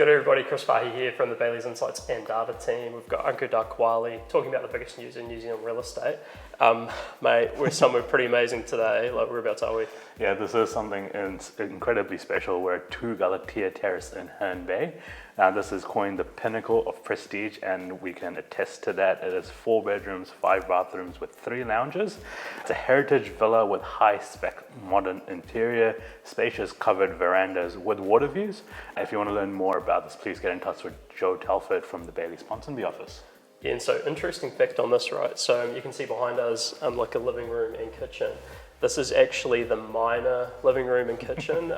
Good everybody, Chris Farhi here from the Bayleys Insights and Data team. We've got Ankur Dakwale talking about the biggest news in New Zealand real estate. Mate, we're somewhere pretty amazing today. Like, whereabouts are we? Yeah, this is something incredibly special. We're at 2 Galatea Terrace in Herne Bay. This is coined the pinnacle of prestige, and we can attest to that. It is 4 bedrooms, 5 bathrooms with 3 lounges. It's a heritage villa with high-spec modern interior, spacious covered verandas with water views. If you want to learn more about this, please get in touch with Joe Telford from the Bayleys Ponsonby office. Yeah, and so interesting fact on this, right? So you can see behind us like a living room and kitchen. This is actually the minor living room and kitchen.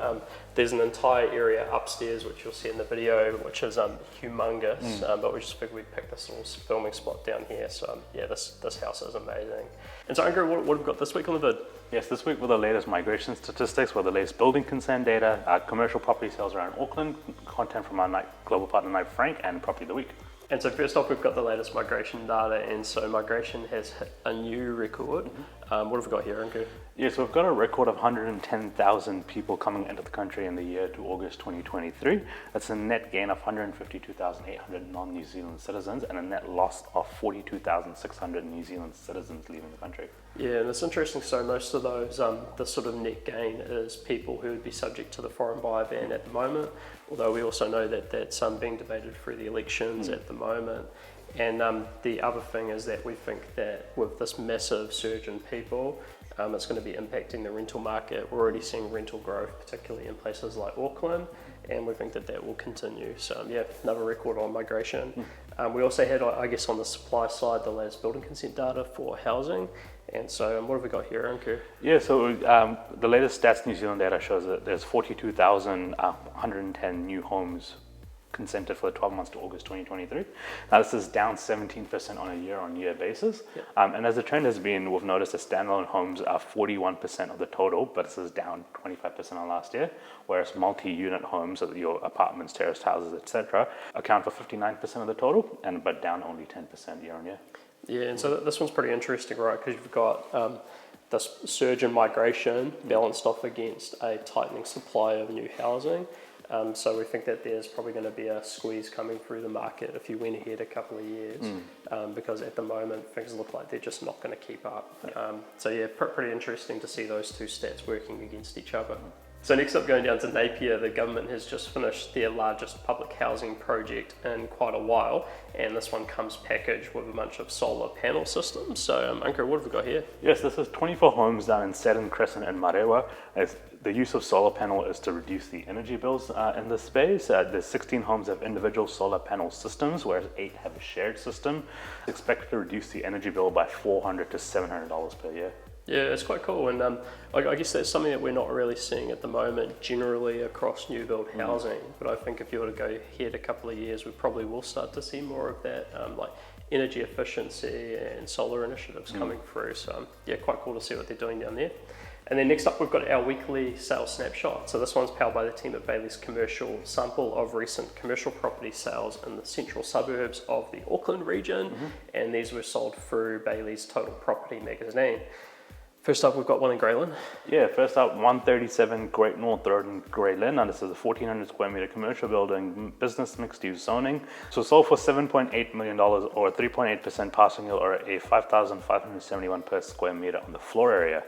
There's an entire area upstairs, which you'll see in the video, which is humongous, but we just figured we'd pick this little filming spot down here. So yeah, this house is amazing. And so Ankur, what have we got this week on the vid? Yes, this week with the latest migration statistics, with the latest building consent data, commercial property sales around Auckland, content from our global partner Knight Frank, and Property of the Week. And so first off, we've got the latest migration data, and so migration has hit a new record. What have we got here, Ankur? Yes, we've got a record of 110,000 people coming into the country in the year to August 2023. That's a net gain of 152,800 non-New Zealand citizens and a net loss of 42,600 New Zealand citizens leaving the country. Yeah, and it's interesting. So most of those, the sort of net gain is people who would be subject to the foreign buyer ban at the moment, although we also know that that's being debated through the elections at the moment. And the other thing is that we think that with this massive surge in people, it's going to be impacting the rental market. We're already seeing rental growth, particularly in places like Auckland, and we think that that will continue. So yeah, another record on migration. We also had, I guess, on the supply side, the latest building consent data for housing. And so what have we got here, Ankur? Yeah, so the latest Stats New Zealand data shows that there's 42,110 new homes consented for the 12 months to August 2023. Now this is down 17% on a year-on-year basis. Yep. And as the trend has been, we've noticed that standalone homes are 41% of the total, but this is down 25% on last year, whereas multi-unit homes, so your apartments, terraced houses, etc., account for 59% of the total, but down only 10% year-on-year. Yeah, and so this one's pretty interesting, right? Because you've got this surge in migration balanced off against a tightening supply of new housing. So we think that there's probably going to be a squeeze coming through the market if you went ahead a couple of years, because at the moment things look like they're just not going to keep up. So yeah, pretty interesting to see those two stats working against each other. So next up, going down to Napier, the government has just finished their largest public housing project in quite a while, and this one comes packaged with a bunch of solar panel systems. So Ankur, what have we got here? Yes, this is 24 homes down in Saturn Crescent in Marewa. The use of solar panel is to reduce the energy bills in this space. There's 16 homes have individual solar panel systems, whereas 8 have a shared system. It's expected to reduce the energy bill by $400 to $700 per year. Yeah, it's quite cool, and I guess that's something that we're not really seeing at the moment generally across new build housing, but I think if you were to go ahead a couple of years, we probably will start to see more of that, like energy efficiency and solar initiatives coming through. So yeah, quite cool to see what they're doing down there. And then next up, we've got our weekly sales snapshot. So this one's powered by the team at Bayleys Commercial, sample of recent commercial property sales in the central suburbs of the Auckland region, and these were sold through Bayleys Total Property magazine. First up, we've got one in Lynn. Yeah, first up, 137 Great North Road in Lynn. And this is a 1,400 square meter commercial building, business mixed-use zoning. So sold for $7.8 million, or 3.8% passing yield, or a $5,571 per square meter on the floor area.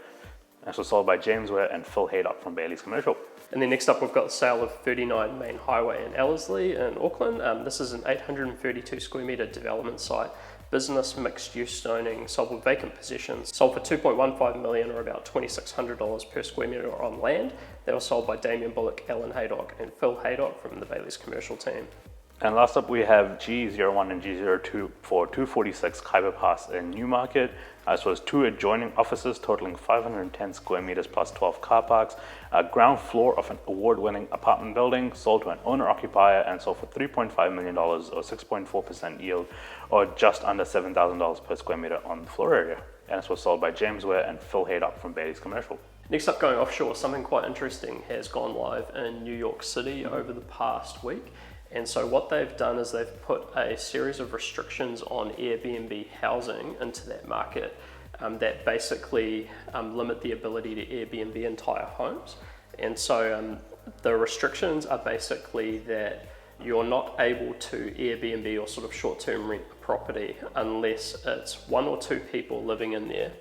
And so sold by James Ware and Phil Haydock from Bayleys Commercial. And then next up, we've got the sale of 39 Main Highway in Ellerslie in Auckland. This is an 832 square meter development site. Business mixed-use zoning, sold with vacant possessions, sold for $2.15 million, or about $2,600 per square metre on land. They were sold by Damien Bullock, Alan Haydock and Phil Haydock from the Bayleys Commercial team. And last up, we have G01 and G02 for 246 Khyber Pass in Newmarket, as well as 2 adjoining offices totaling 510 square meters plus 12 car parks, a ground floor of an award-winning apartment building, sold to an owner-occupier and sold for $3.5 million, or 6.4% yield, or just under $7,000 per square meter on the floor area. And this was sold by James Ware and Phil Haydock from Bayleys Commercial. Next up, going offshore, something quite interesting has gone live in New York City over the past week. And so what they've done is they've put a series of restrictions on Airbnb housing into that market that basically limit the ability to Airbnb entire homes. And so the restrictions are basically that you're not able to Airbnb or sort of short-term rent a property unless it's 1 or 2 people living in there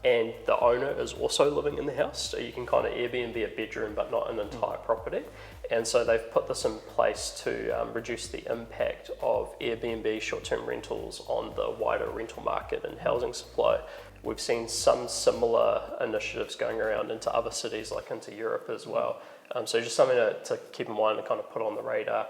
and the owner is also living in the house. So you can kind of Airbnb a bedroom but not an entire property. And so they've put this in place to reduce the impact of Airbnb short-term rentals on the wider rental market and housing supply. We've seen some similar initiatives going around into other cities, like into Europe as well. So just something to keep in mind and kind of put on the radar.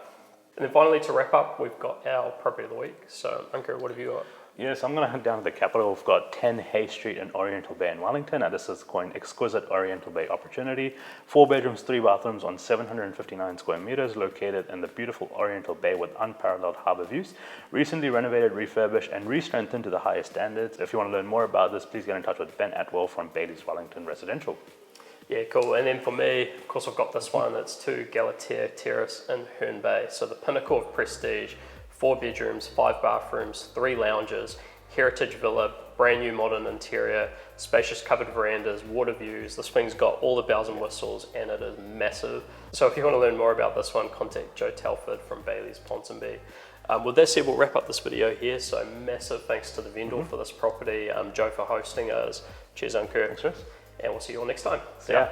And then finally, to wrap up, we've got our property of the week. So Ankur, what have you got? Yes, I'm going to head down to the capital. We've got 10 Hay Street in Oriental Bay in Wellington. Now, this is quite an exquisite Oriental Bay opportunity. 4 bedrooms, 3 bathrooms on 759 square meters, located in the beautiful Oriental Bay with unparalleled harbour views. Recently renovated, refurbished, and re-strengthened to the highest standards. If you want to learn more about this, please get in touch with Ben Atwell from Bayleys Wellington Residential. Yeah, cool. And then for me, of course, I've got this one. It's 2 Galatea Terrace in Herne Bay. So the pinnacle of prestige. 4 bedrooms, 5 bathrooms, 3 lounges, heritage villa, brand new modern interior, spacious covered verandas, water views. This thing's got all the bells and whistles and it is massive. So if you want to learn more about this one, contact Joe Telford from Bayleys Ponsonby. With that said, we'll wrap up this video here. So massive thanks to the vendor for this property, Joe for hosting us. Cheers, Ankur. Thanks, Chris. And we'll see you all next time. See ya.